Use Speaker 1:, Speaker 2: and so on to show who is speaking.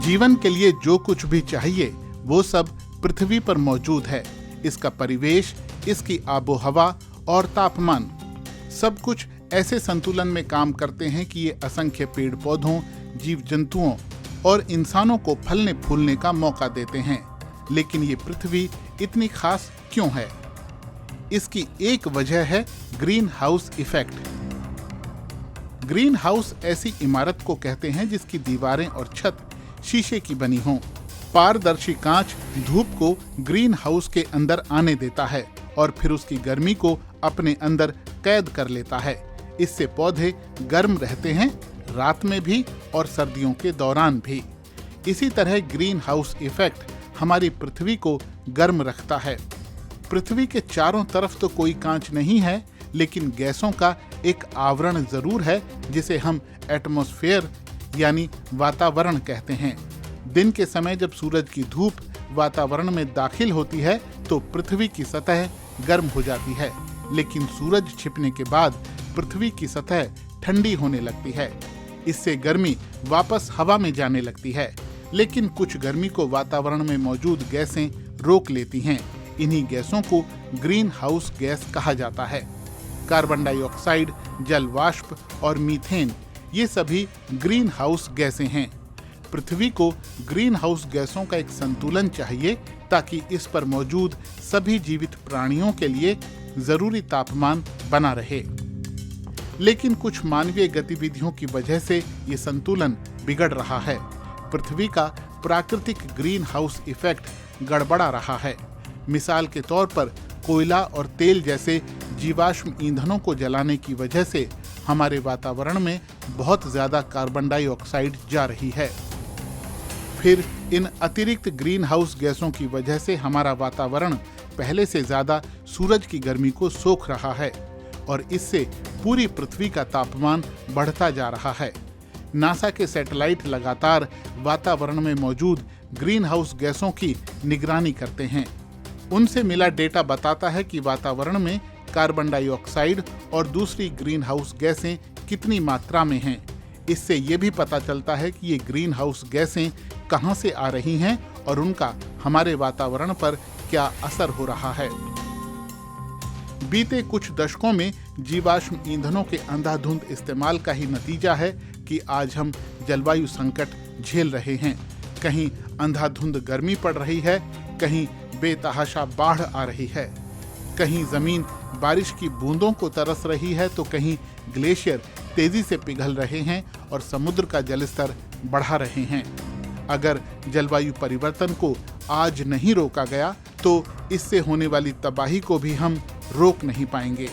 Speaker 1: जीवन के लिए जो कुछ भी चाहिए वो सब पृथ्वी पर मौजूद है। इसका परिवेश, इसकी आबोहवा और तापमान, सब कुछ ऐसे संतुलन में काम करते हैं कि ये असंख्य पेड़ पौधों, जीव जंतुओं और इंसानों को फलने फूलने का मौका देते हैं। लेकिन ये पृथ्वी इतनी खास क्यों है? इसकी एक वजह है green house effect. Green house ऐसी इमारत को कहते हैं जिसकी दीवारें और छत शीशे की बनी हों। पारदर्शी कांच धूप को ग्रीन हाउस के अंदर आने देता है और फिर उसकी गर्मी को अपने अंदर कैद कर लेता है। इससे पौधे गर्म रहते हैं, रात में भी और सर्दियों के दौरान भी। इसी तरह ग्रीन हाउस इफेक्ट हमारी पृथ्वी को गर्म रखता है। पृथ्वी के चारों तरफ तो कोई कांच नहीं है, लेकिन गैसों का एक आवरण जरूर है जिसे हम एटमॉस्फेयर यानी वातावरण कहते हैं। दिन के समय जब सूरज की धूप वातावरण में दाखिल होती है तो पृथ्वी की सतह गर्म हो जाती है, लेकिन सूरज छिपने के बाद पृथ्वी की सतह ठंडी होने लगती है। इससे गर्मी वापस हवा में जाने लगती है, लेकिन कुछ गर्मी को वातावरण में मौजूद गैसें रोक लेती हैं। इन्हीं गैसों को ग्रीन हाउस गैस कहा जाता है। कार्बन डाइऑक्साइड, जल वाष्प और मीथेन, ये सभी ग्रीन हाउस गैसें हैं। पृथ्वी को ग्रीन हाउस गैसों का एक संतुलन चाहिए ताकि इस पर मौजूद सभी जीवित प्राणियों के लिए जरूरी तापमान बना रहे। लेकिन कुछ मानवीय गतिविधियों की वजह से ये संतुलन बिगड़ रहा है। पृथ्वी का प्राकृतिक ग्रीन हाउस इफेक्ट गड़बड़ा रहा है। मिसाल के तौर पर कोयला और तेल जैसे जीवाश्म ईंधनों को जलाने की वजह से हमारे वातावरण में बहुत ज्यादा कार्बन डाइऑक्साइड जा रही है। फिर इन अतिरिक्त ग्रीन हाउस गैसों की वजह से हमारा वातावरण पहले से ज्यादा सूरज की गर्मी को सोख रहा है और इससे पूरी पृथ्वी का तापमान बढ़ता जा रहा है। नासा के सैटेलाइट लगातार वातावरण में मौजूद ग्रीन हाउस गैसों की निगरानी करते हैं। उनसे मिला डेटा बताता है कि वातावरण में कार्बन डाइऑक्साइड और दूसरी ग्रीन हाउस गैसें कितनी मात्रा में हैं। इससे ये भी पता चलता है कि ये ग्रीन हाउस गैसें कहां से आ रही हैं और उनका हमारे वातावरण पर क्या असर हो रहा है। बीते कुछ दशकों में जीवाश्म ईंधनों के अंधाधुंध इस्तेमाल का ही नतीजा है कि आज हम जलवायु संकट झेल रहे हैं। कहीं अंधाधुंध गर्मी पड़ रही है, कहीं बेतहाशा बाढ़ आ रही है, कहीं जमीन बारिश की बूंदों को तरस रही है तो कहीं ग्लेशियर तेजी से पिघल रहे हैं और समुद्र का जलस्तर बढ़ा रहे हैं। अगर जलवायु परिवर्तन को आज नहीं रोका गया तो इससे होने वाली तबाही को भी हम रोक नहीं पाएंगे।